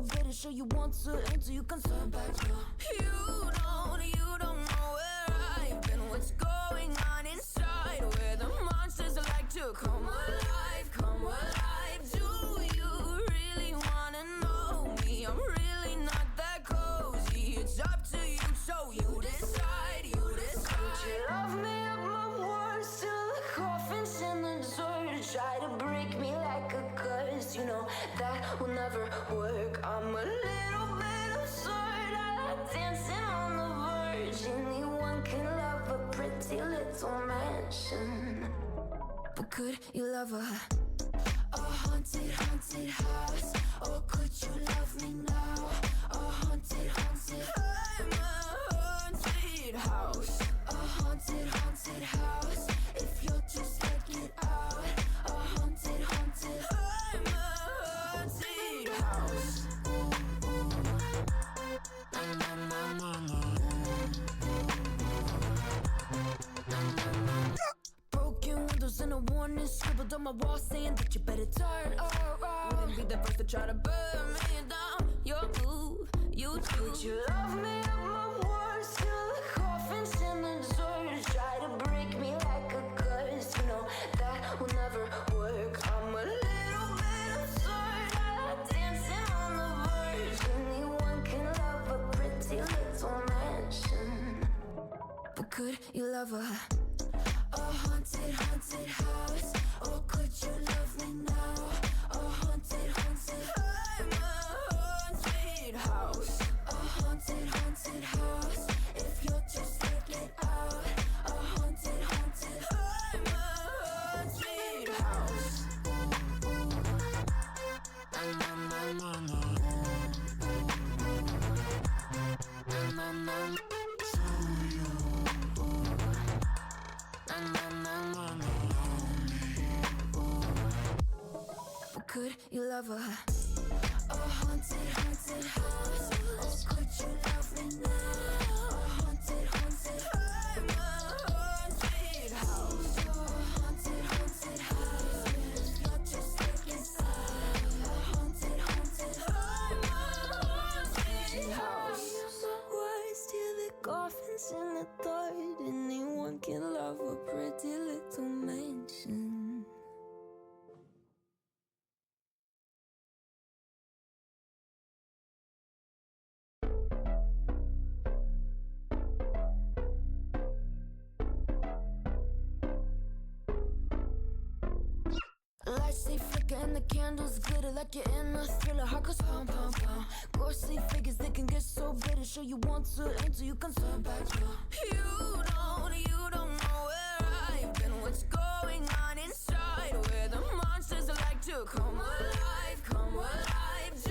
so bitter, sure you want to until you can turn back. You don't know where I've been, what's going on inside, where the monsters like to come alive, come alive. Do you really wanna know me? I'm really not that cozy. It's up to you, so you decide, you decide. Would you love me at my worst till the coffin's in the dirt? Try to break me like a curse, you know that will never work. I'm a little bit absurd, I like dancing on the verge. Anyone can love a pretty little mansion, but could you love a haunted, haunted house? Or could you love me now? A haunted, haunted, I'm a haunted house. A haunted, haunted house. If you'll just take it out. A haunted, haunted, I'm a haunted house. Broken windows and a warning scribbled on my wall saying that you better turn around. Wouldn't be the first to try to burn me down. Your move, you do. Would you love me at my worst till the coffin's in the dirt? Try to break me like a curse, you know that will never work. I'm a little bit absurd, I like dancing on the verge. Anyone can love a pretty little mansion, but could you love a haunted, haunted house? Or could you love me now? A haunted, haunted, I'm a haunted house. A haunted, haunted house. If you'll just take it out. A haunted, haunted, I'm a haunted house. Could you love a haunted, haunted house? Or could you love me now? A haunted, haunted, I'm a haunted house. A haunted, haunted house. If you're just taking sides. A haunted, haunted, I'm a haunted house. Words till the coffin's in the third. Anyone can love a pretty little mansion. Lights they flicker and the candles glitter like you're in a thriller. Heart goes pound, pound, pound. Ghostly figures they can get so bitter, sure you want to until you can turn back. You don't know where I've been, what's going on inside, where the monsters like to come alive, come alive. Do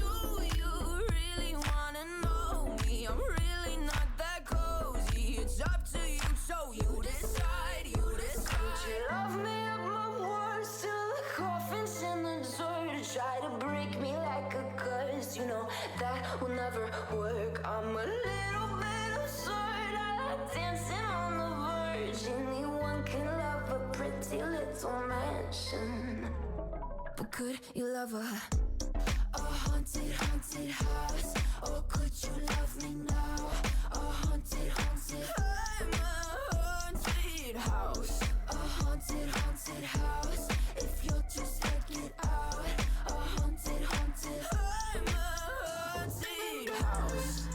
you really wanna know me? I'm really not that cozy. It's up to you, so you decide, you decide. Would you love me at my worst till the coffin's in the dirt? Try to break me like a curse, you know that will never work. I'm a little bit absurd, I like dancing on the verge. Anyone can love a pretty little mansion, but could you love a haunted, haunted house? Or could you love me now? A haunted, haunted, I'm a haunted house. A haunted, haunted house. If you'll just take it out. A haunted, haunted, I'm a haunted house.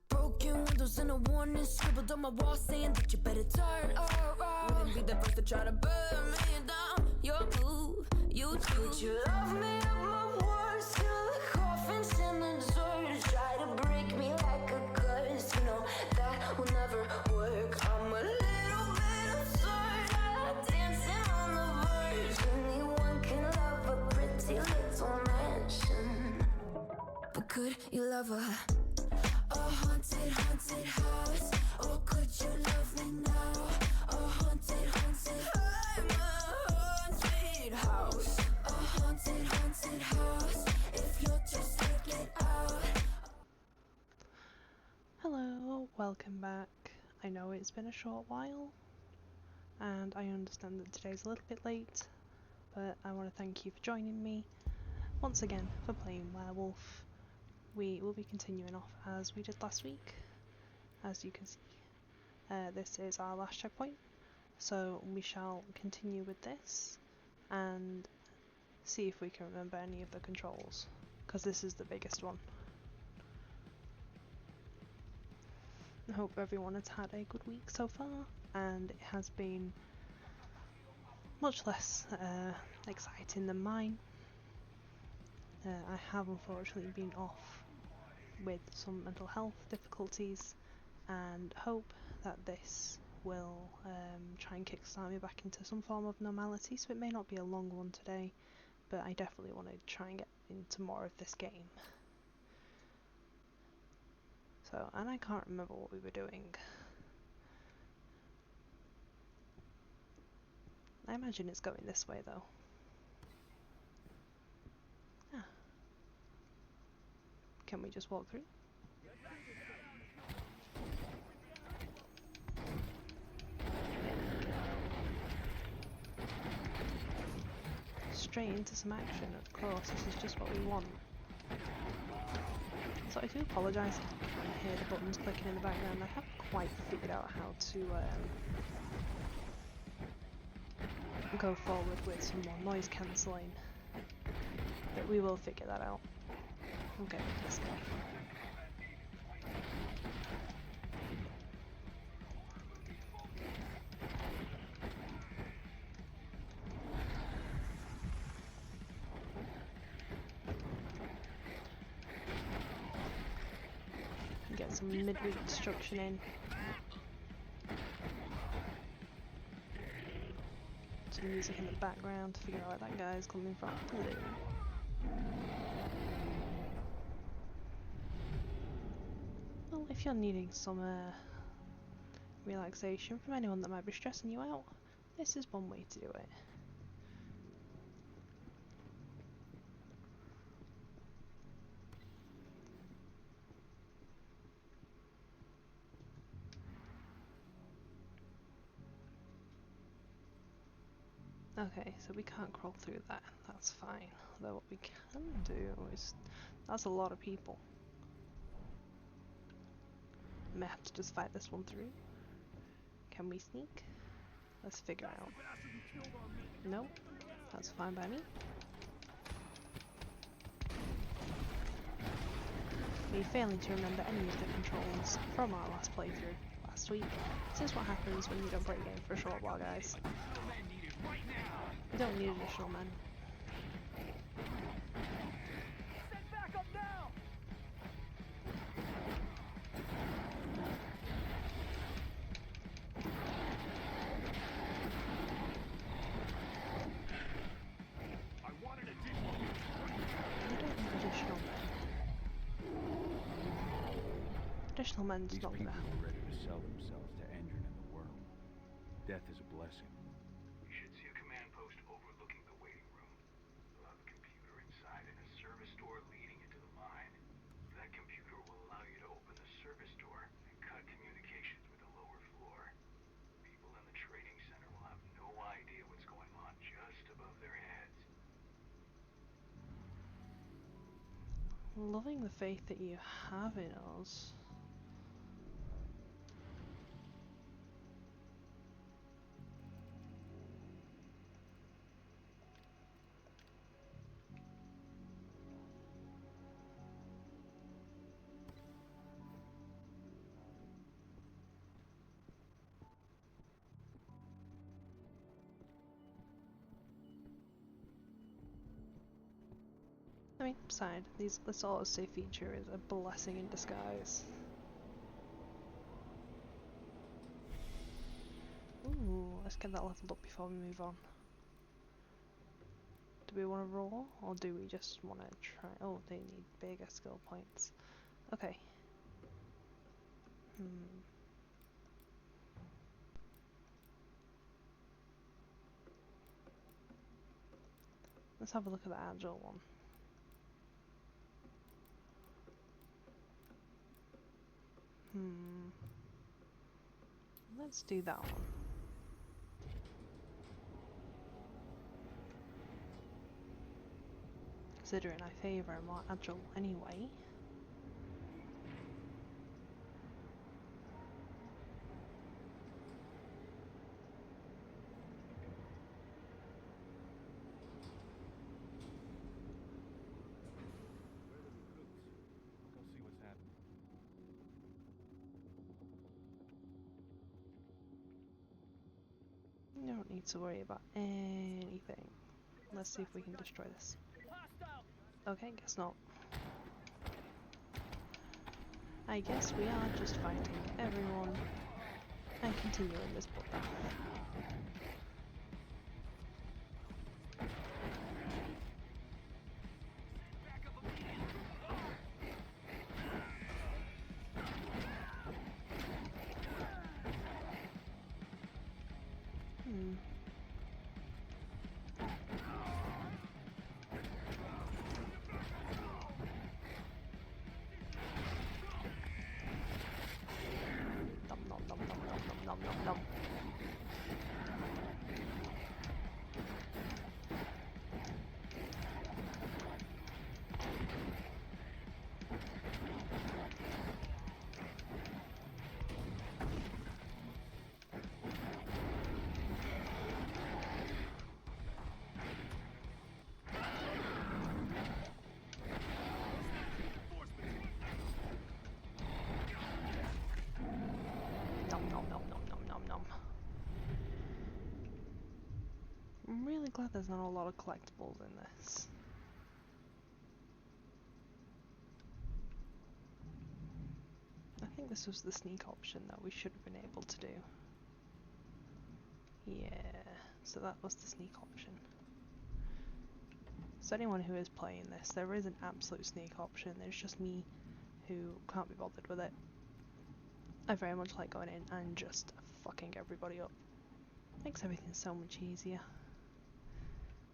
Broken windows and a warning scribbled on my wall saying that you better turn around. Wouldn't be the first to try to burn me down. Your move, you do. Would you love me at my worst till the coffin's in the dirt? Try to break me like a curse, you know that will never work. I'm a little bit absurd, I like dancing on the verge. Anyone can love a pretty little mansion, but could you love a haunted, haunted house? Or could you love me now? A haunted, haunted, I'm a haunted house. A haunted, haunted house. If you'll just take it out. Hello, welcome back. I know it's been a short while, and I understand that today's a little bit late, but I want to thank you for joining me once again for playing Werewolf. We will be continuing off as we did last week. As you can see, this is our last checkpoint, so we shall continue with this and see if we can remember any of the controls, because this is the biggest one. I hope everyone has had a good week so far, and it has been much less exciting than mine. I have unfortunately been off with some mental health difficulties, and hope that this will try and kickstart me back into some form of normality. So it may not be a long one today, but I definitely want to try and get into more of this game. So, and I can't remember what we were doing. I imagine it's going this way though. Ah. Can we just walk through? Straight into some action, of course, this is just what we want. So I do apologise if you can hear the buttons clicking in the background. I haven't quite figured out how to go forward with some more noise cancelling, but we will figure that out. Okay, let's go. Get some midweek destruction in. Some music in the background to figure out where that guy is coming from. Hello. Well, if you're needing some relaxation from anyone that might be stressing you out, this is one way to do it. Okay, so we can't crawl through that, that's fine. Although what we can do is... that's a lot of people. I may have to just fight this one through. Can we sneak? Let's figure out. No, that's fine by me. Me failing to remember any of the controls from our last playthrough last week. This is what happens when you don't play a game for a short while, guys. We don't need additional men. Additional men is not going to help. These people are ready to sell themselves to anyone in the world. Death is a blessing. You should see a command post overlooking the waiting room. You'll have a computer inside and a service door leading into the mine. That computer will allow you to open the service door and cut communications with the lower floor. People in the trading center will have no idea what's going on just above their heads. Loving the faith that you have in us. I mean, beside, this autosave feature is a blessing in disguise. Ooh, let's get that leveled up before we move on. Do we want to roll, or do we just want to try? Oh, they need bigger skill points. Okay. Let's have a look at the agile one. Let's do that one. considering I favour a more agile anyway. Go see what's happening. You don't need to worry about anything. Let's see if we can destroy this. Okay, guess not. I guess we are just fighting everyone and continuing this bloodbath. Nom nom nom. I'm really glad there's not a lot of collectibles in this. I think this was the sneak option that we should have been able to do. Yeah, so that was the sneak option. So anyone who is playing this, there is an absolute sneak option. There's just me who can't be bothered with it. I very much like going in and just fucking everybody up. Makes everything so much easier.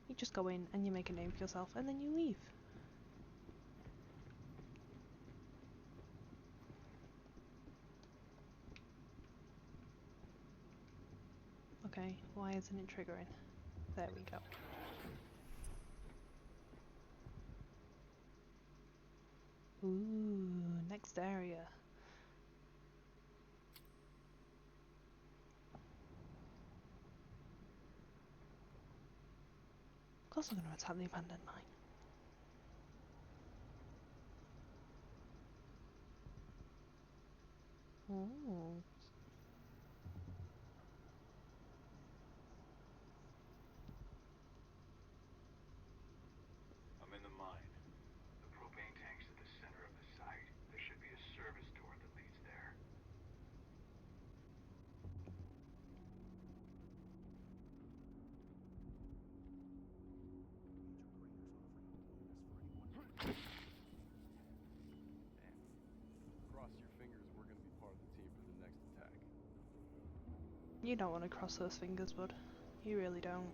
You just go in and you make a name for yourself and then you leave. Okay, why isn't it triggering? There we go. Ooh, next area. Of course I'm going to attack the abandoned mine. Ooh. I'm in the mine. The propane tank's at the center of the site. There should be a service door that leads there. Cross your fingers, we're gonna be part of the team for the next attack. You don't want to cross those fingers, bud. You really don't.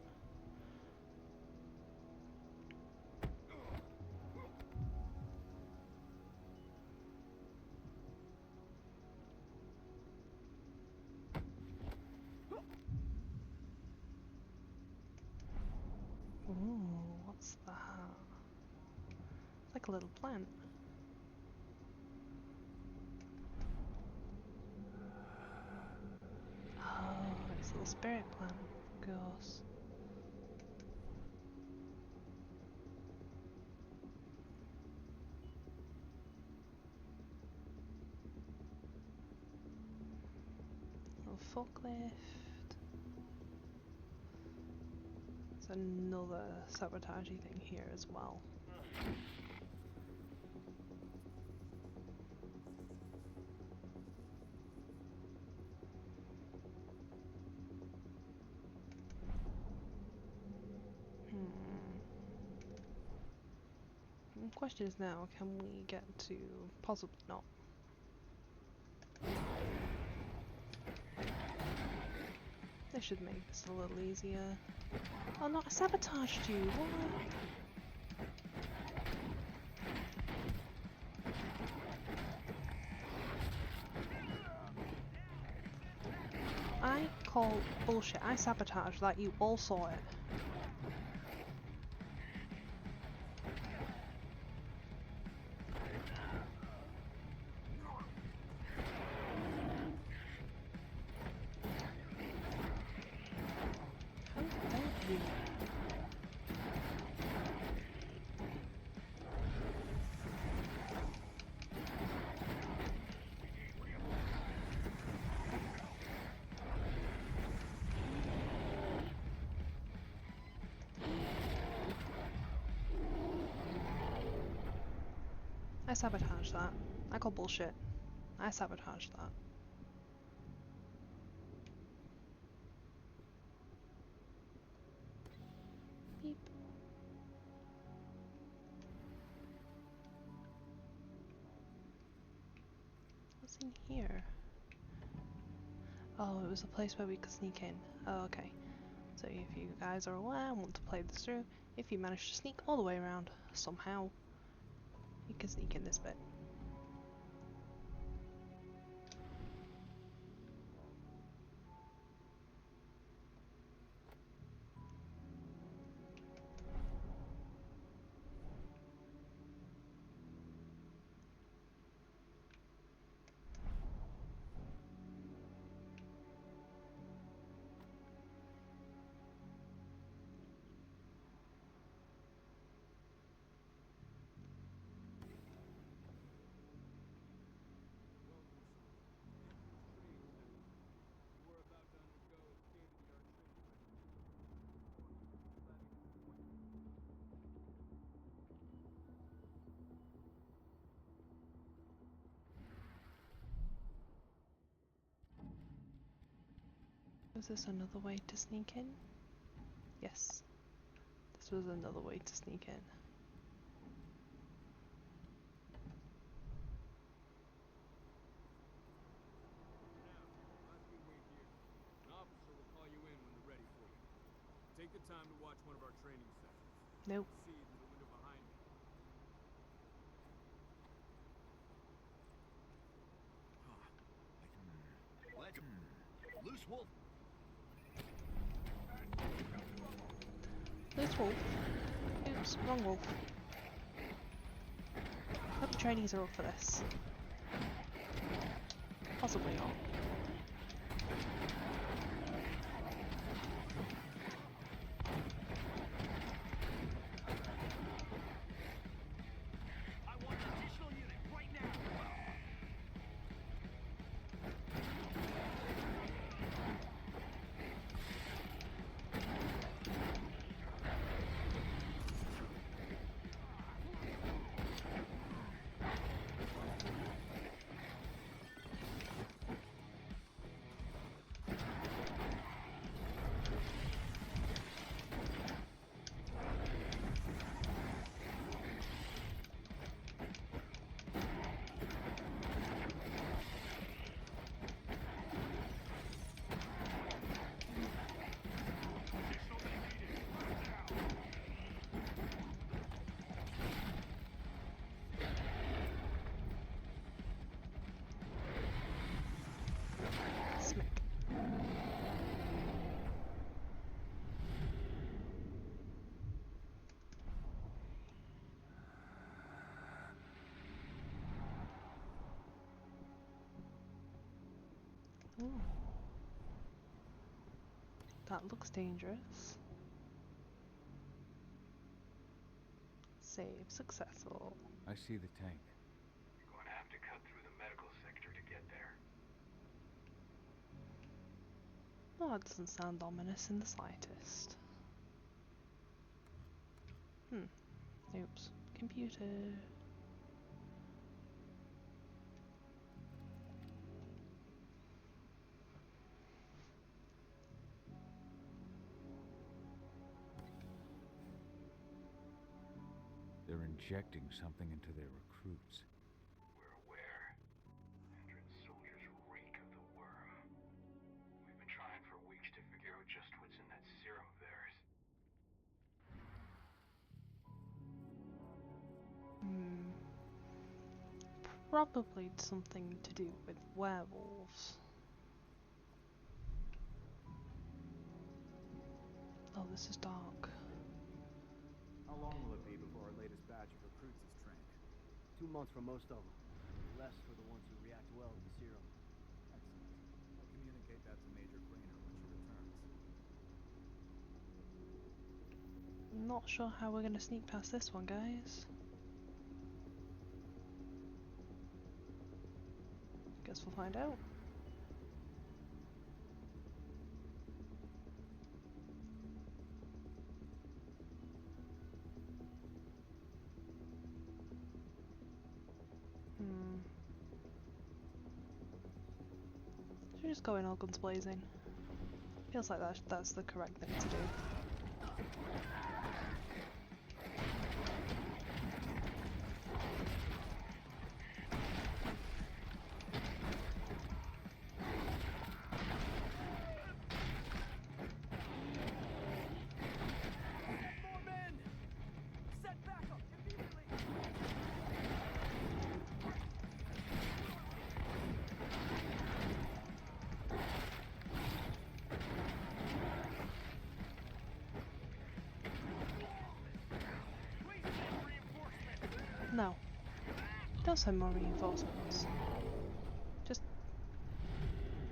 Ooh, what's that? It's like a little plant. Oh, it's the spirit plant, of course. Little forklift. There's another sabotagey thing here as well. The question is now, can we get to... possibly not. This should make this a little easier. Oh no, I sabotaged you! What? I call bullshit. I sabotaged that, you all saw it. you. I sabotaged that. I call bullshit. I sabotaged that. Beep. What's in here? Oh, it was a place where we could sneak in. Oh, okay. So if you guys are aware and want to play this through, if you manage to sneak all the way around, somehow, you can sneak in this bit. Was this another way to sneak in? Yes. This was another way to sneak in. Take the time to watch one of our training sessions. Nope. See the window behind me. Loose wolf. Loose wolf. Oops, wrong wolf. Hope the trainees are up for this. Possibly not. I want an additional unit right now. Smack. Ooh. That looks dangerous. Save successful. I see the tank. You're going to have to cut through the medical sector to get there. Oh, it doesn't sound ominous in the slightest. Oops. Computer. They're injecting something into their recruits. We're aware. Endron's soldiers reek of the worm. We've been trying for weeks to figure out just what's in that serum of theirs. Probably something to do with werewolves. Oh, this is dark. How long will it be before our latest batch of recruits is trained? 2 months for most of them. Less for the ones who react well to the serum. Excellent. I'll communicate that to Major Grainer when she returns. Not sure how we're gonna sneak past this one, guys. Guess we'll find out. Should we just go in all guns blazing? Feels like that's the correct thing to do. More men! Set back up immediately! Please send reinforcements! No. Don't send more reinforcements. Just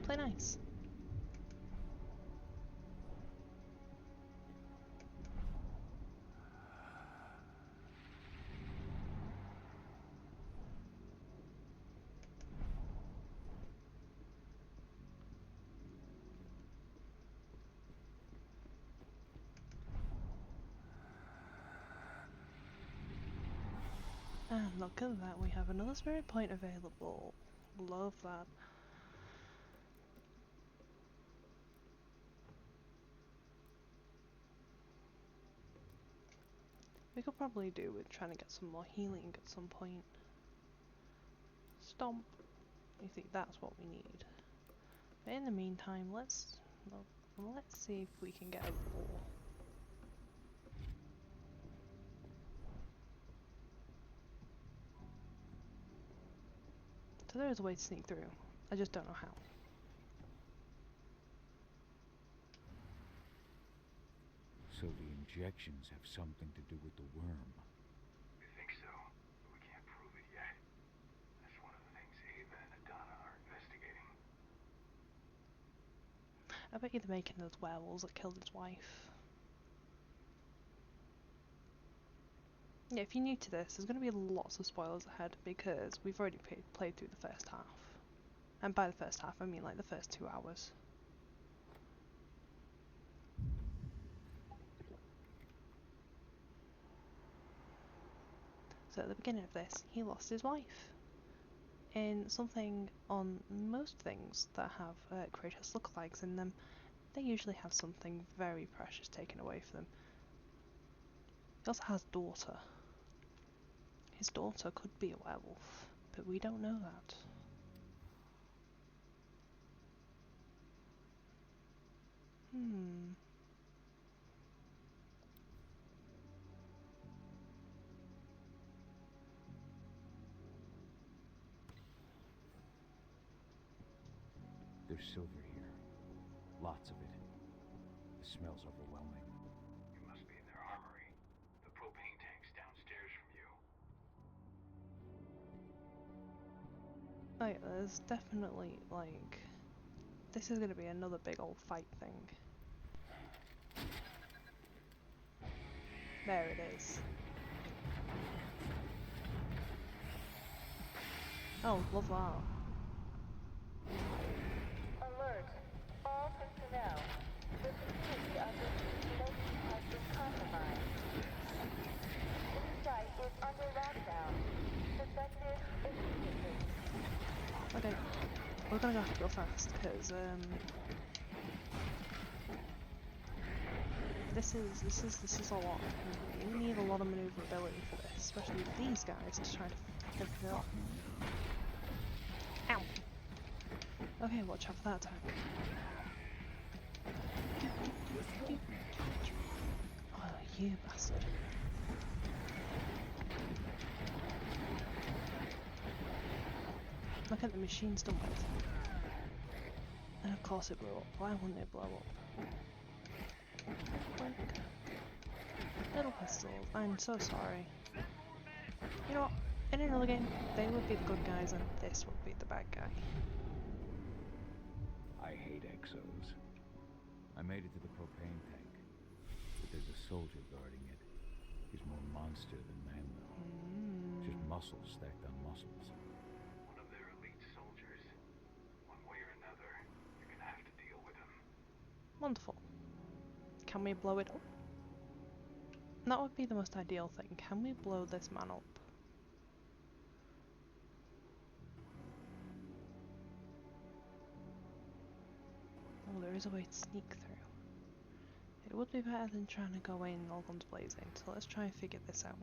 play nice. And look at that, we have another spirit point available. Love that. We could probably do with trying to get some more healing at some point. Stomp. You think that's what we need. But in the meantime, let's see if we can get a roll. So there is a way to sneak through. I just don't know how. So the injections have something to do with the worm. We think so, but we can't prove it yet. That's one of the things Ava and Adana are investigating. I bet you're making those werewolves that killed his wife. Yeah, if you're new to this, there's going to be lots of spoilers ahead because we've already played through the first half. And by the first half, I mean like the first 2 hours. So at the beginning of this, he lost his wife. In something on most things that have Kratos lookalikes in them, they usually have something very precious taken away from them. He also has a daughter. His daughter could be a werewolf, but we don't know that. There's silver here. Lots of it. The smell's overwhelming. You must be in their armory. The propane tank's downstairs from you. Oh yeah, there's definitely, like... This is going to be another big old fight thing. There it is. Oh, love that. Alert! All personnel. The security of this installation has been compromised. This site is under lockdown. Suspected immediately. Okay, we're gonna have to go fast because this is a lot. We need a lot of maneuverability for this, especially with these guys to try to f everything up. Ow! Okay, watch out for that attack. Oh, you bastard. Look at the machine's done with. And of course it blew up. Why wouldn't it blow up? Blink. Little pistols. I'm so sorry. You know what? In another game, they would be the good guys and this would be the bad guy. I hate exos. I made it to the propane tank, but there's a soldier guarding it. He's more monster than man, though. Just muscles stacked on muscles. One of their elite soldiers. One way or another, you're gonna have to deal with him. Wonderful. Can we blow it up? That would be the most ideal thing. Can we blow this man up? Oh, there is a way to sneak through. It would be better than trying to go in all guns blazing, so let's try and figure this out.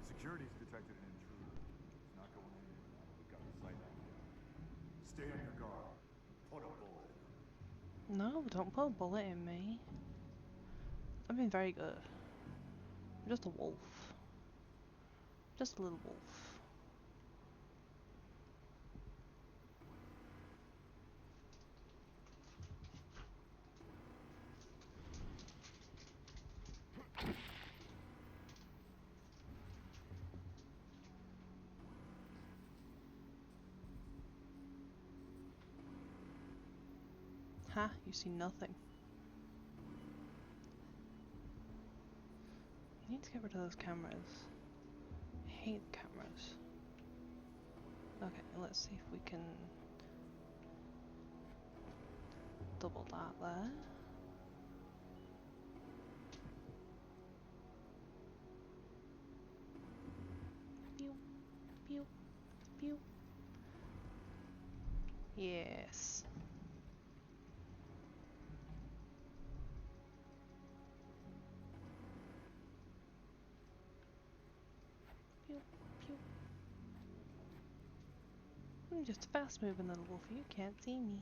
Security's detected an intruder. He's not going anywhere now that we've got the sight on him. Stay on your guard. Put a bullet in him. No, don't put a bullet in me. I've been very good. I'm just a wolf. Just a little wolf. Ha, you see nothing. I need to get rid of those cameras. I hate the cameras. Okay, let's see if we can double that there. Pew, pew, pew. Yes. Pew, pew. I'm just a fast moving little wolf, you can't see me.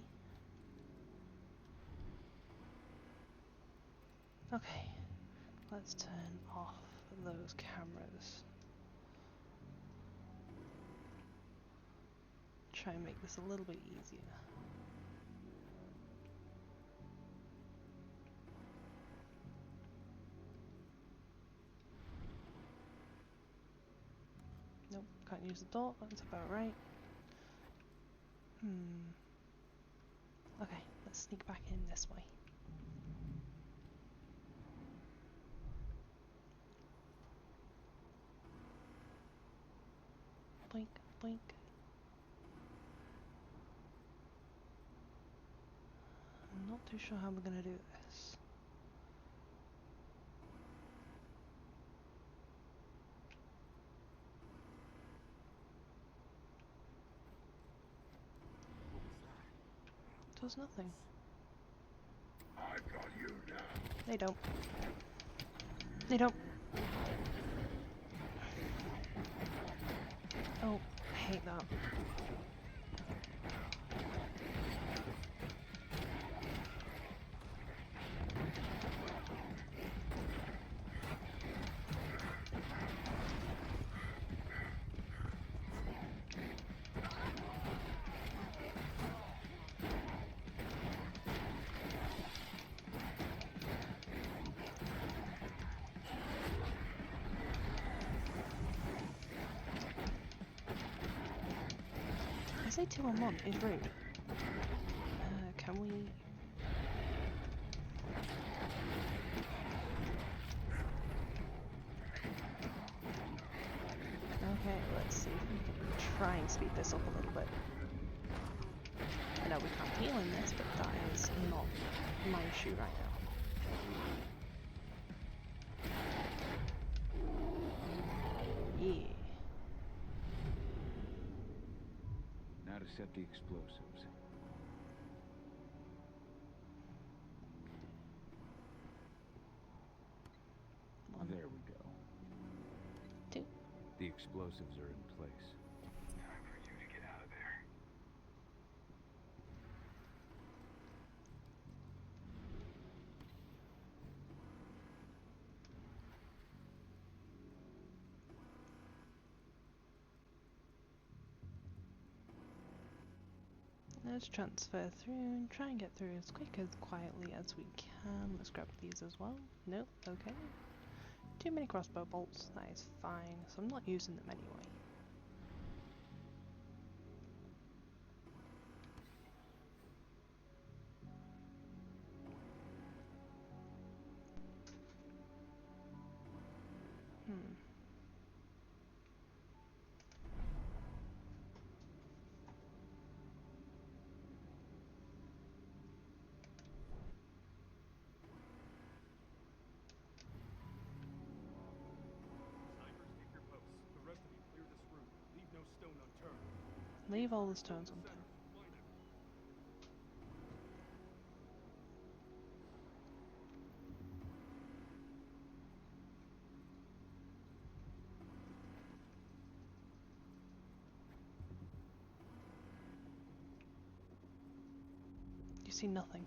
Okay, let's turn off those cameras. Try and make this a little bit easier. Nope, can't use the door, that's about right. Okay, let's sneak back in this way. Blink, blink. I'm not too sure how we're gonna do this. It was nothing. I've got you now. They don't. They don't. Oh, I hate that. I say 2 on 1 is rude. Can we... Okay, let's see if we can try and speed this up a little bit. I know we can't heal in this, but that is not my issue right now. Yeah. Now to set the explosives. One. There we go. 2. The explosives are in place. Time for you to get out of there. Let's transfer through and try and get through as quick as quietly as we can. Let's grab these as well. Nope, okay. Too many crossbow bolts, that is fine, so I'm not using them anyway. Leave all the stones on top. You see nothing.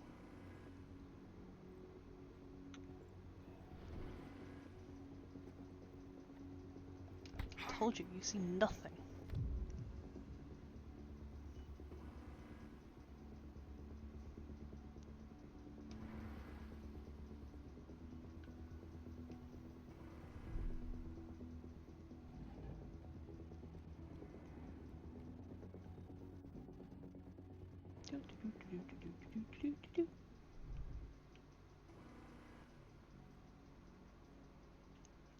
I told you, you see nothing.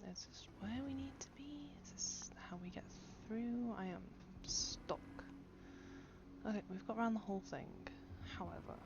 Is this where we need to be? Is this how we get through? I am stuck. Okay, we've got around the whole thing. However,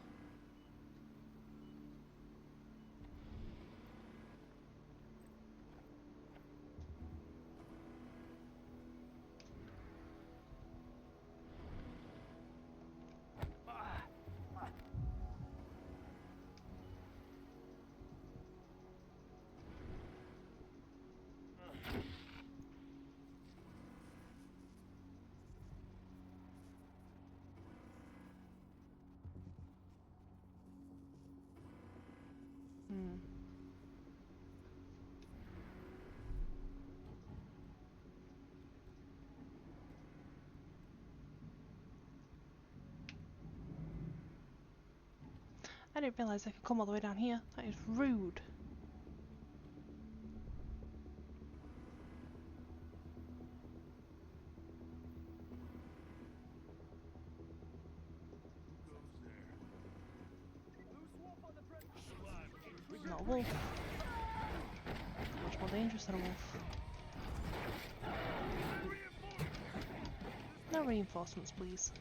I didn't realise I could come all the way down here. That is rude. Not a wolf. Much more dangerous than a wolf. No reinforcements, please.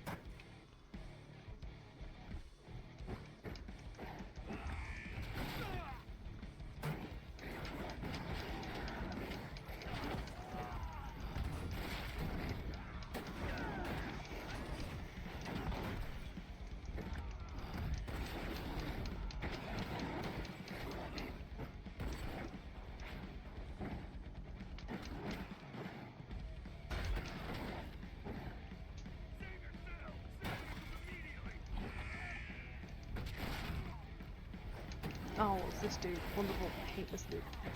Oh, it's this dude. Wonderful. I hate this dude. I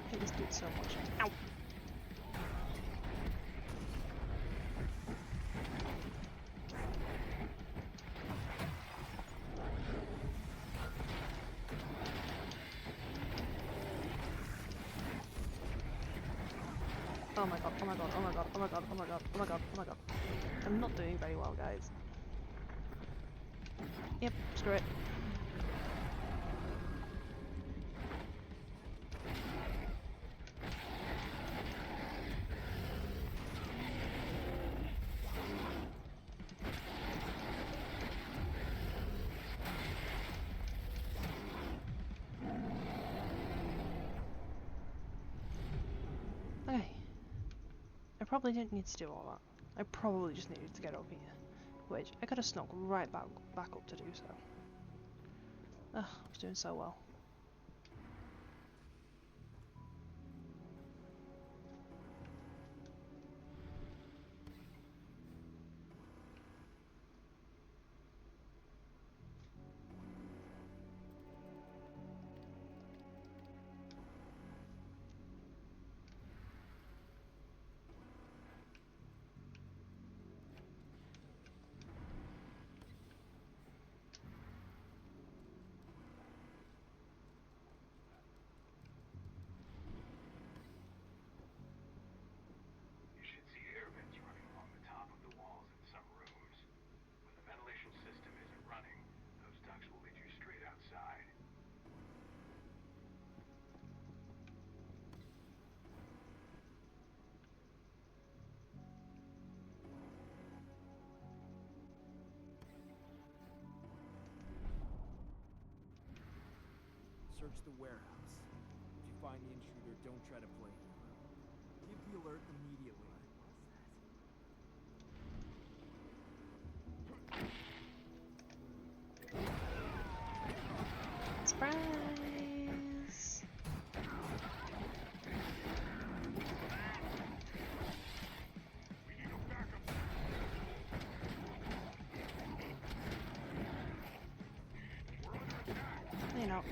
hate this dude so much. Ow! Oh my god, oh my god, oh my god, oh my god, oh my god, oh my god, oh my god. I'm not doing very well, guys. Yep, screw it. Okay. I probably didn't need to do all that. I probably just needed to get up here. Which, I could have snuck right back up to do so. Ugh, I was doing so well. You should see air vents running along the top of the walls in some rooms. When the ventilation system isn't running, those ducts will lead you straight outside. Search the warehouse. If you find the intruder, don't try to play hero. Give the alert immediately. out.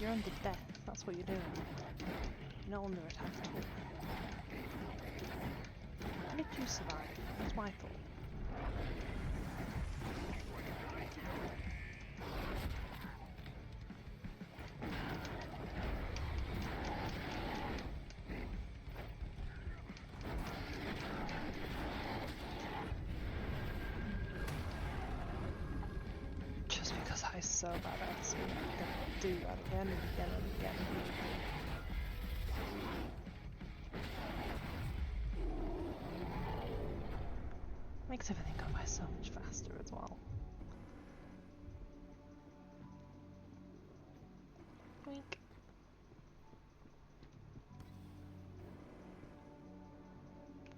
You're under death, that's what you're doing. You're not under attack. How did you survive? That's my fault. Just because I'm so bad at this, I'm gonna do that again and again and again. Makes everything go by so much faster as well. Wink.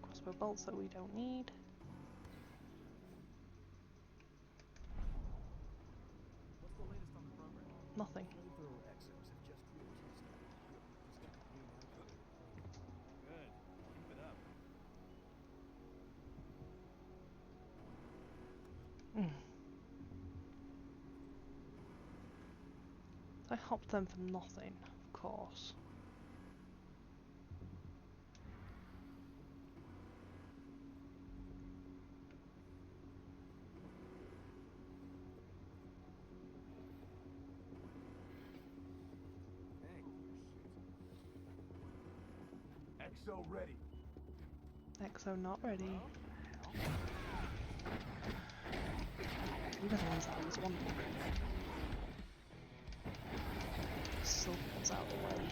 Crossbow bolts that we don't need. What's the latest on the program? Nothing. Flamethrower exos have just cleared Houston. Just got the green activated. Good. Keep it up. I hopped them for nothing, of course. Exo ready. Exo not ready. You were the ones that I was wondering. Silver's out of the way.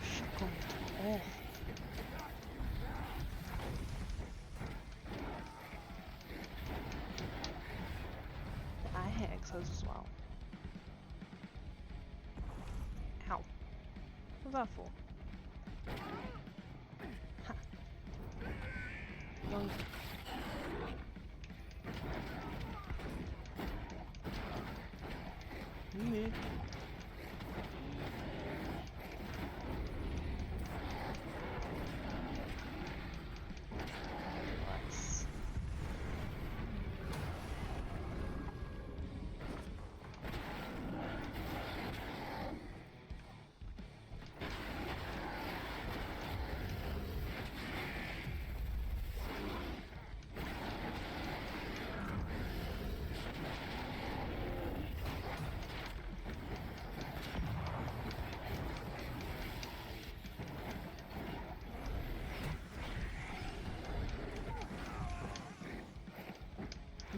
Shotgun off. I hit exos as well. Ow. What was that for? Ha. Yoink. Me. Nice.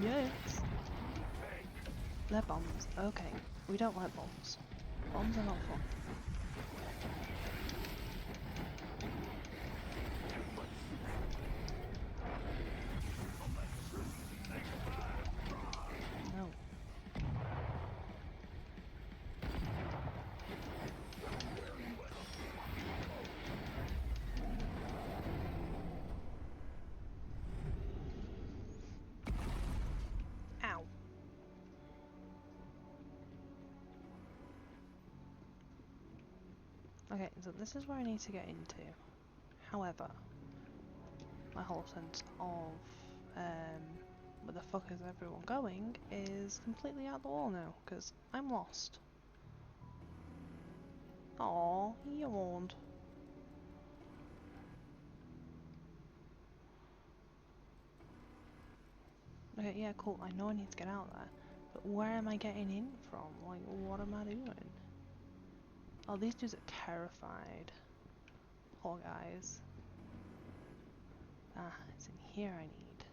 Yes. They're bombs. Okay. We don't like bombs. Bombs are not fun. No. Ow. Okay, so this is where I need to get into. However, my whole sense of where the fuck is everyone going is completely out the wall now, because I'm lost. Aw, he yawned. Okay, yeah, cool, I know I need to get out there, but where am I getting in from? Like, what am I doing? Oh, these dudes are terrified. Poor guys. Ah, it's in here I need.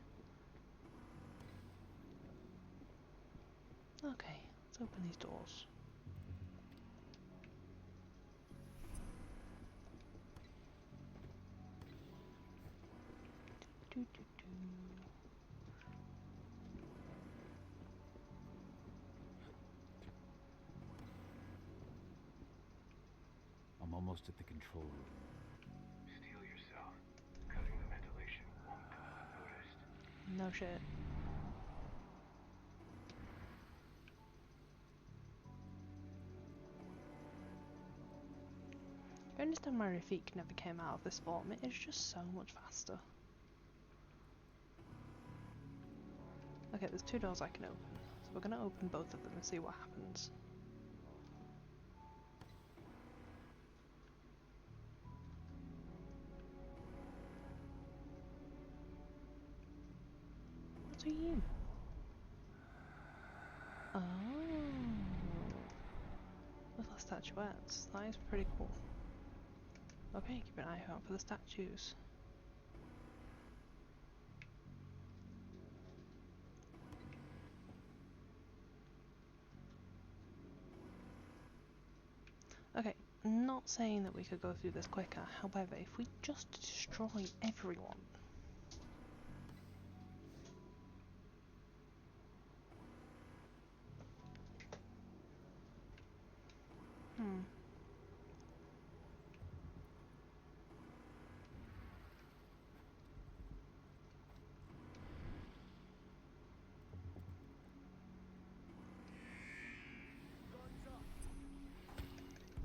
Okay, let's open these doors. Do, do, do. I'm almost at the control room. Steel yourself. Cutting the ventilation won't go unnoticed. No shit. I understand my Rafik never came out of this form, it is just so much faster. Okay, there's 2 doors I can open, so we're going to open both of them and see what happens. What are you? Oh, little statuettes. That is pretty cool. Okay, keep an eye out for the statues. Okay, not saying that we could go through this quicker, however, if we just destroy everyone.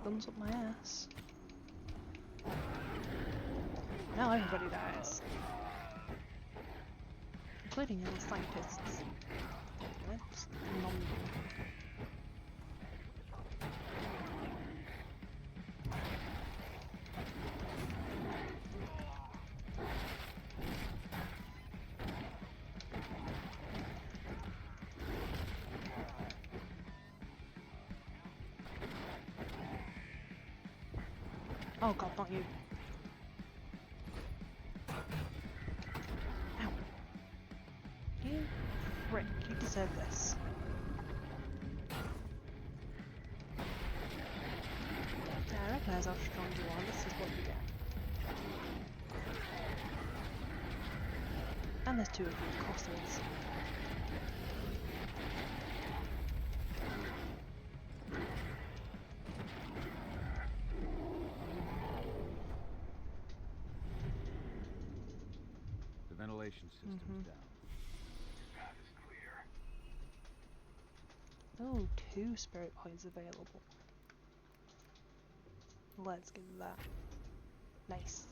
Guns up my ass. Now everybody dies. Including the scientists. That's oh god, not you. Ow. You frick, you deserve this. Yeah, I recognise how strong you are, this is what you get. And there's 2 of you, of course there is. Ventilation system's down. Path is clear. Oh, 2 spirit points available. Let's give that. Nice.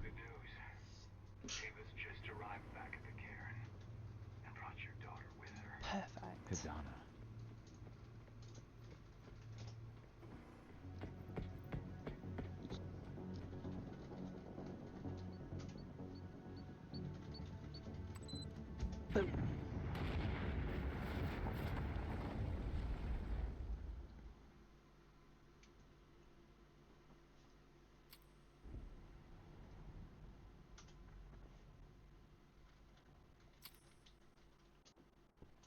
Good news. Ava's just arrived back at the cairn and brought your daughter with her. Perfect. Kadana. Boom.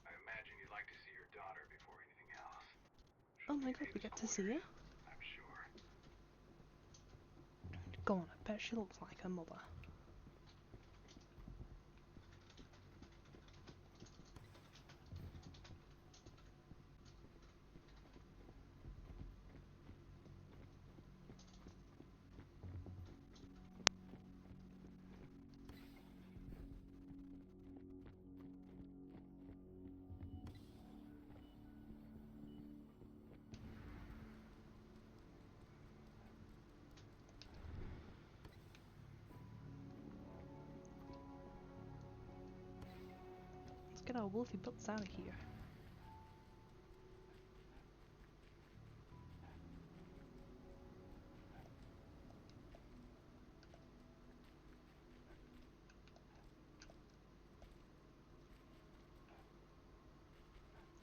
I imagine you'd like to see your daughter before anything else. Oh my god, we get to see her? I'm sure. Go on, I bet she looks like her mother. Let's get our wolfy butts out of here.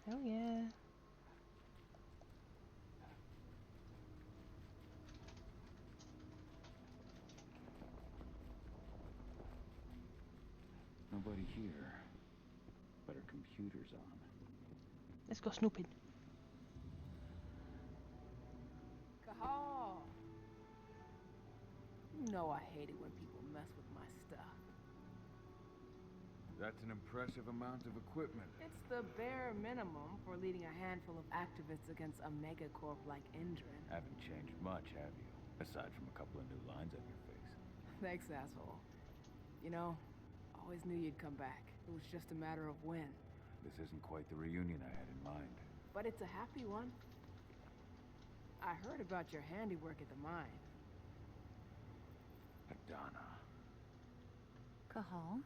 Hell yeah. Nobody here. But her computer's on. Let's go snooping. Cahaw! You know I hate it when people mess with my stuff. That's an impressive amount of equipment. It's the bare minimum for leading a handful of activists against a megacorp like Endrin. Haven't changed much, have you? Aside from a couple of new lines on your face. Thanks, asshole. You know, always knew you'd come back. It was just a matter of when. This isn't quite the reunion I had in mind. But it's a happy one. I heard about your handiwork at the mine. Adana. Cahal?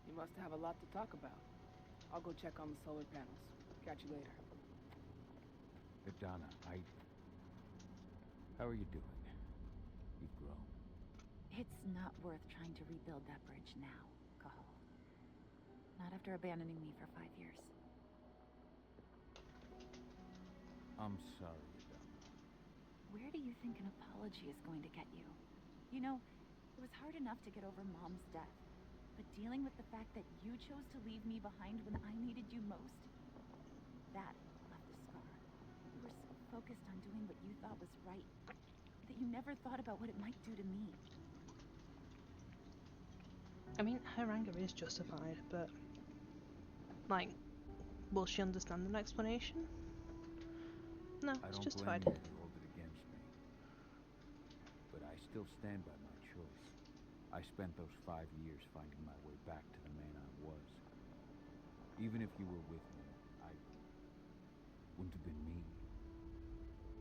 You must have a lot to talk about. I'll go check on the solar panels. Catch you later. Adana, how are you doing? You've grown. It's not worth trying to rebuild that bridge now, Cahal. Not after abandoning me for 5 years. I'm sorry, Adana. Where do you think an apology is going to get you? You know, it was hard enough to get over Mom's death. But dealing with the fact that you chose to leave me behind when I needed you most, that left a scar. You were so focused on doing what you thought was right, that you never thought about what it might do to me. I mean, her anger is justified, but like, will she understand an explanation? No, it's justified. I don't blame you if you hold it against me. But I still stand by my choice. I spent those 5 years finding my way back to the man I was. Even if you were with me, I wouldn't have been me.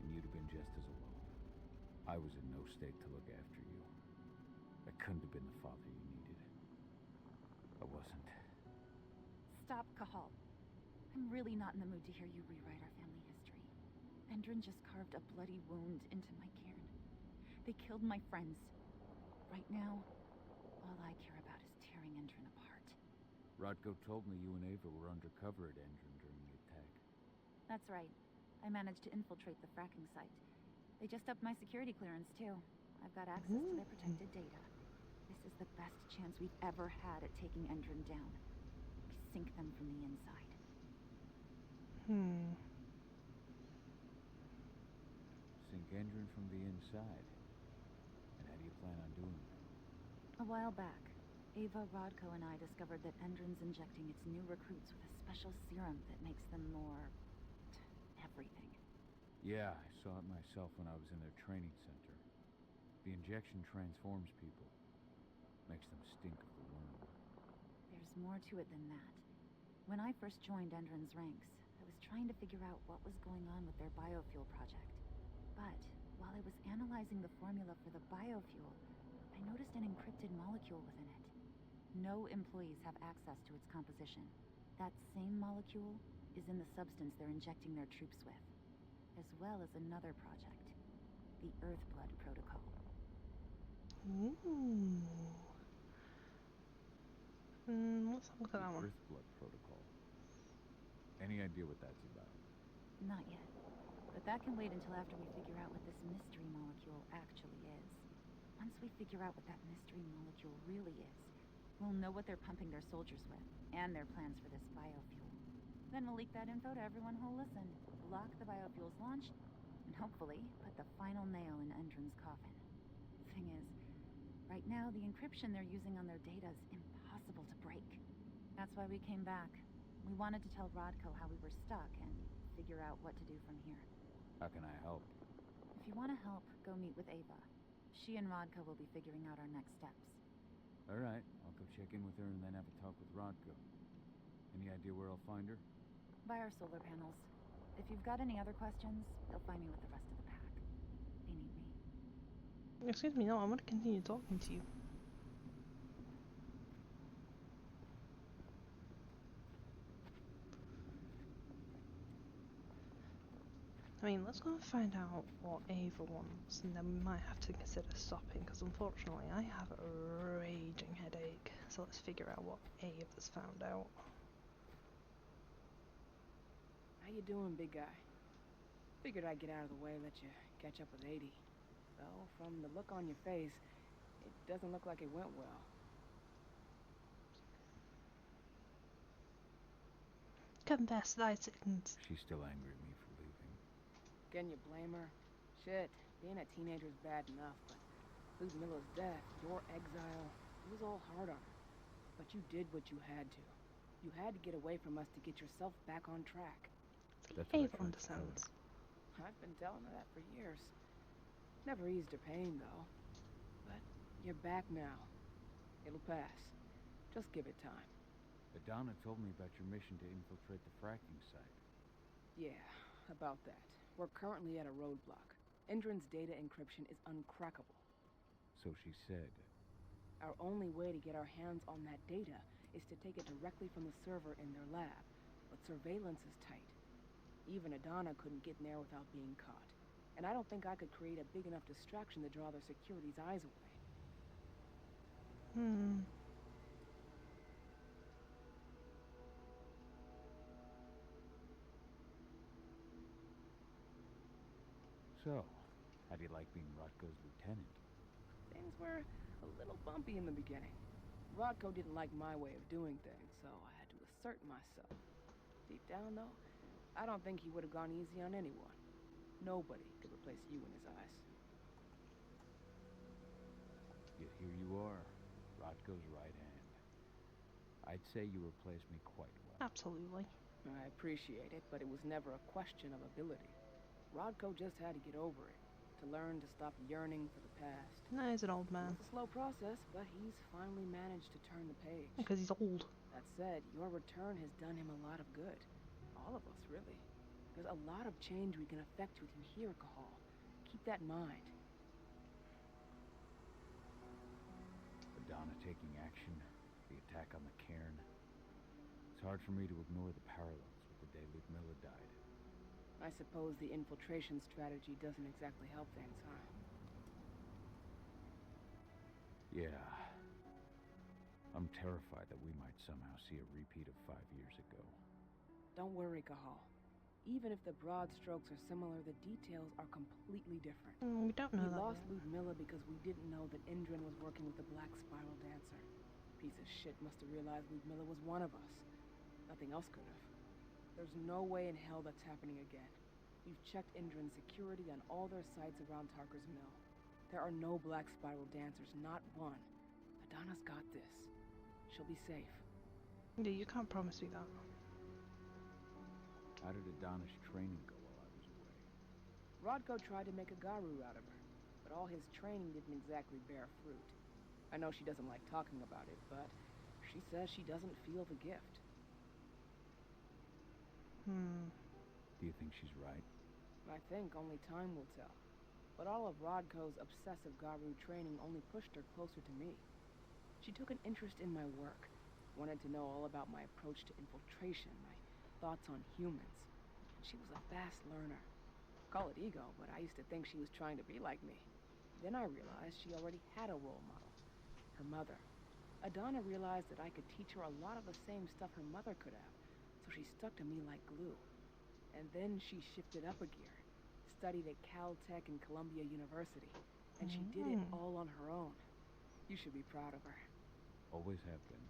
And you'd have been just as alone. I was in no state to look after you. I couldn't have been the father you needed. I wasn't. Stop, Cahal. I'm really not in the mood to hear you rewrite our family history. Endrin just carved a bloody wound into my cairn. They killed my friends. Right now, all I care about is tearing Endrin apart. Rodko told me you and Ava were undercover at Endrin during the attack. That's right. I managed to infiltrate the fracking site. They just upped my security clearance, too. I've got access to their protected data. This is the best chance we've ever had at taking Endrin down. We sink them from the inside. Sink Endrin from the inside. And how do you plan on doing that? A while back, Ava, Rodko, and I discovered that Endrin's injecting its new recruits with a special serum that makes them more... everything. Yeah, I saw it myself when I was in their training center. The injection transforms people. Makes them stink of the worm. There's more to it than that. When I first joined Endrin's ranks, I was trying to figure out what was going on with their biofuel project. But while I was analyzing the formula for the biofuel, I noticed an encrypted molecule within it. No employees have access to its composition. That same molecule is in the substance they're injecting their troops with, as well as another project, the Earthblood Protocol. Ooh. Let's have a look at that one. Earthblood Protocol. Any idea what that's about? Not yet, but that can wait until after we figure out what this mystery molecule actually is. Once we figure out what that mystery molecule really is, we'll know what they're pumping their soldiers with, and their plans for this biofuel. Then we'll leak that info to everyone who'll listen, block the biofuel's launch, and hopefully put the final nail in Endrin's coffin. Thing is, right now the encryption they're using on their data is impossible to break. That's why we came back. We wanted to tell Rodko how we were stuck and figure out what to do from here. How can I help? If you want to help, go meet with Ava. She and Rodko will be figuring out our next steps. All right, I'll go check in with her and then have a talk with Rodko. Any idea where I'll find her? By our solar panels. If you've got any other questions, you'll find me with the rest of the pack. They need me. Excuse me, no, I want to continue talking to you. I mean, let's go and find out what Ava wants, and then we might have to consider stopping, because unfortunately I have a raging headache. So let's figure out what Ava's found out. How you doing, big guy? Figured I'd get out of the way, let you catch up with 80. Though, from the look on your face, it doesn't look like it went well. Confess thy sins. She's still angry at me for leaving. Can you blame her? Shit, being a teenager's bad enough, but losing Milla's death, your exile, it was all hard on her. But you did what you had to. You had to get away from us to get yourself back on track. That's what I Ava tried to tell her. understands. I've been telling her that for years. Never eased her pain, though. But you're back now. It'll pass. Just give it time. Adana told me about your mission to infiltrate the fracking site. Yeah, about that. We're currently at a roadblock. Endron's data encryption is uncrackable. So she said. Our only way to get our hands on that data is to take it directly from the server in their lab. But surveillance is tight. Even Adana couldn't get in there without being caught. And I don't think I could create a big enough distraction to draw their security's eyes away. So, how do you like being Rotko's lieutenant? Things were a little bumpy in the beginning. Rodko didn't like my way of doing things, so I had to assert myself. Deep down, though, I don't think he would have gone easy on anyone. Nobody could replace you in his eyes. Yet here you are, Rotko's right hand. I'd say you replaced me quite well. Absolutely. I appreciate it, but it was never a question of ability. Rodko just had to get over it, to learn to stop yearning for the past. No, he's an old man. It's a slow process, but he's finally managed to turn the page. Because he's old. That said, your return has done him a lot of good. All of us, really. There's a lot of change we can effect with you here, Cahal. Keep that in mind. Adana taking action, the attack on the cairn. It's hard for me to ignore the parallels with the day Ludmilla died. I suppose the infiltration strategy doesn't exactly help things, huh? Yeah. I'm terrified that we might somehow see a repeat of 5 years ago. Don't worry, Cahal. Even if the broad strokes are similar, the details are completely different. We don't know We that lost yet. Ludmilla because we didn't know that Endron was working with the Black Spiral Dancer. Piece of shit must have realized Ludmilla was one of us. Nothing else could have. There's no way in hell that's happening again. We've checked Endron's security on all their sites around Tarker's Mill. There are no Black Spiral Dancers, not one. Adana's got this. She'll be safe. Yeah, you can't promise me that. How did Adana's training go while I was away? Rodko tried to make a Garu out of her, but all his training didn't exactly bear fruit. I know she doesn't like talking about it, but she says she doesn't feel the gift. Do you think she's right? I think only time will tell. But all of Rodko's obsessive Garu training only pushed her closer to me. She took an interest in my work, wanted to know all about my approach to infiltration, my thoughts on humans. She was a fast learner. Call it ego, but I used to think she was trying to be like me. Then I realized she already had a role model. Her mother. Adana realized that I could teach her a lot of the same stuff her mother could have, so she stuck to me like glue. And then she shifted up a gear, studied at Caltech and Columbia University, and she did it all on her own. You should be proud of her. Always have been.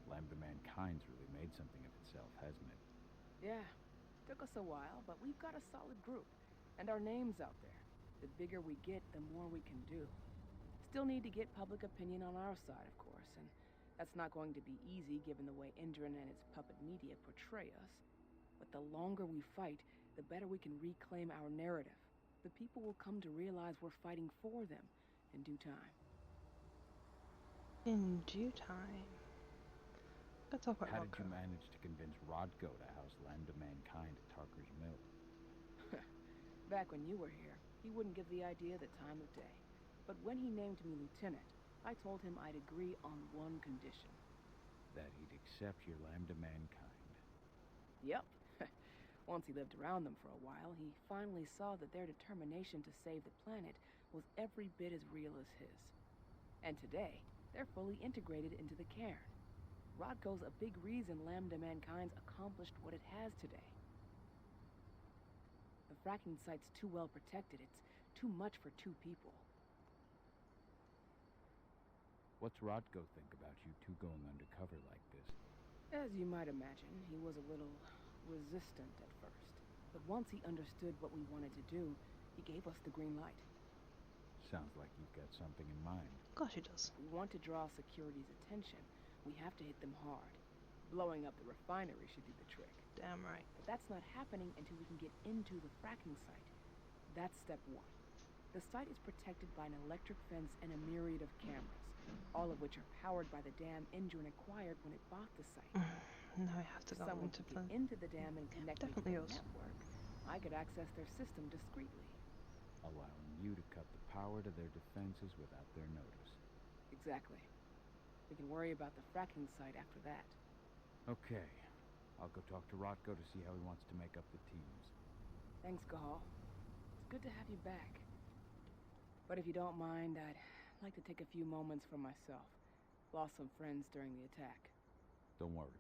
Lambda Mankind's really made something of itself, hasn't it? Yeah, took us a while, but we've got a solid group, and our name's out there. The bigger we get, the more we can do. Still need to get public opinion on our side, of course, and that's not going to be easy given the way Endron and its puppet media portray us. But the longer we fight, the better we can reclaim our narrative. The people will come to realize we're fighting for them in due time. In due time. Let's talk about How did Rodko. you manage to convince Rodko to house Lambda Mankind at Tarker's Mill? Back when you were here, he wouldn't give the idea the time of day. But when he named me lieutenant, I told him I'd agree on one condition. That he'd accept your Lambda Mankind. Yep. Once he lived around them for a while, he finally saw that their determination to save the planet was every bit as real as his. And today, they're fully integrated into the cairn. Rodko's a big reason Lambda Mankind's accomplished what it has today. The fracking site's too well protected. It's too much for 2 people. What's Rodko think about you two going undercover like this? As you might imagine, he was a little resistant at first. But once he understood what we wanted to do, he gave us the green light. Sounds like you've got something in mind. Of course she does. We want to draw security's attention. We have to hit them hard. Blowing up the refinery should do the trick. Damn right. But that's not happening until we can get into the fracking site. That's step one. The site is protected by an electric fence and a myriad of cameras, all of which are powered by the dam Endron acquired when it bought the site. Now I have to go Someone into could get into the dam and connect me to definitely the yours. network. I could access their system discreetly. Allowing you to cut the power to their defenses without their notice. Exactly. We can worry about the fracking site after that. Okay. I'll go talk to Rotko to see how he wants to make up the teams. Thanks, Gahal. It's good to have you back. But if you don't mind, I'd like to take a few moments for myself. Lost some friends during the attack. Don't worry.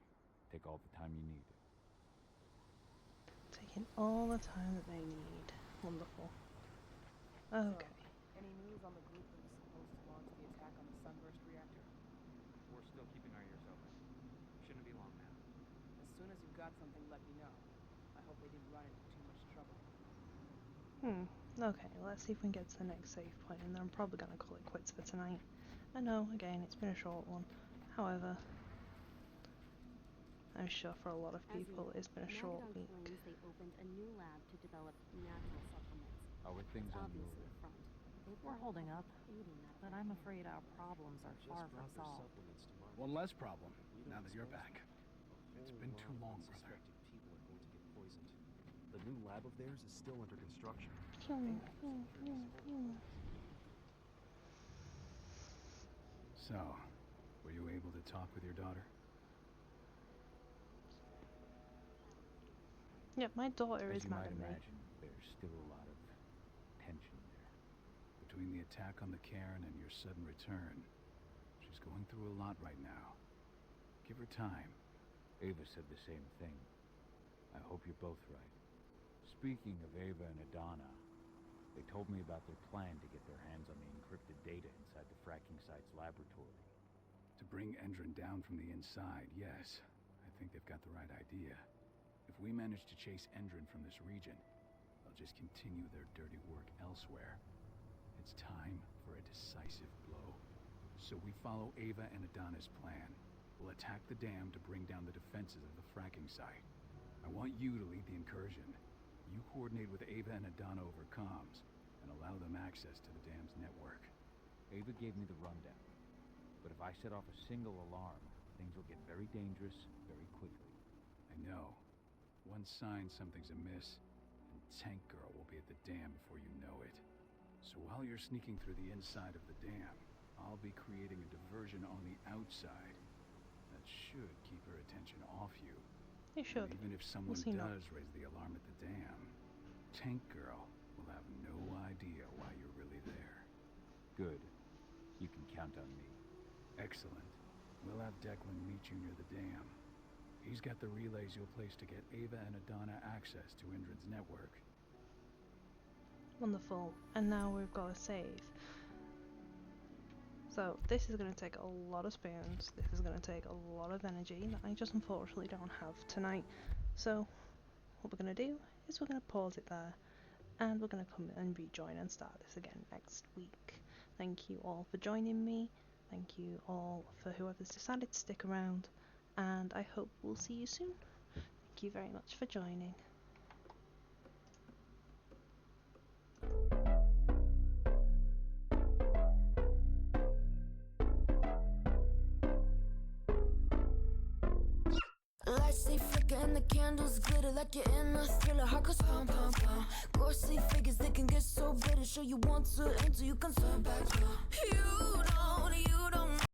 Take all the time you need. Taking all the time that they need. Wonderful. Okay. So, any news on the group that was supposed to launch the attack on the Sunburst reactor? We're still keeping our ears open. Shouldn't be long now. As soon as you've got something, let me know. I hope they didn't run into too much trouble. Okay, let's see if we can get to the next save point, and then I'm probably going to call it quits for tonight. I know, again, it's been a short one. However, I'm sure for a lot of people it's been a short week. They opened a new lab to develop natural supplements. How are things on your Obviously a front. We're holding up, but I'm afraid our problems are far from solved. One less problem, now that you're back. It's been too long, brother. People are going to get poisoned. The new lab of theirs is still under construction. So, were you able to talk with your daughter? Yep, my daughter As is you mad might at me. imagine, there's still a lot of tension there. Between the attack on the cairn and your sudden return, she's going through a lot right now. Give her time. Ava said the same thing. I hope you're both right. Speaking of Ava and Adana, they told me about their plan to get their hands on the encrypted data inside the fracking site's laboratory. To bring Endron down from the inside, yes. I think they've got the right idea. If we manage to chase Endron from this region, they'll just continue their dirty work elsewhere. It's time for a decisive blow. So we follow Ava and Adana's plan. We'll attack the dam to bring down the defenses of the fracking site. I want you to lead the incursion. You coordinate with Ava and Adana over comms, and allow them access to the dam's network. Ava gave me the rundown. But if I set off a single alarm, things will get very dangerous very quickly. I know. One sign something's amiss, and Tank Girl will be at the dam before you know it. So while you're sneaking through the inside of the dam, I'll be creating a diversion on the outside. That should keep her attention off you. It should. And even if someone We'll see now. does raise the alarm at the dam, Tank Girl will have no idea why you're really there. Good. You can count on me. Excellent. We'll have Declan meet you near the dam. He's got the relays you'll place to get Ava and Adana access to Endron's network. Wonderful. And now we've got to save. So this is going to take a lot of spoons. This is going to take a lot of energy that I just unfortunately don't have tonight. So what we're going to do is we're going to pause it there, and we're going to come and rejoin and start this again next week. Thank you all for joining me. Thank you all for whoever's decided to stick around, and I hope we'll see you soon. Thank you very much for joining. Lights they flicker and the candles glitter like you're in a thriller. Heart goes pound, pound, pound. Ghostly figures, they can get so bitter. Show you want to until you can turn back. You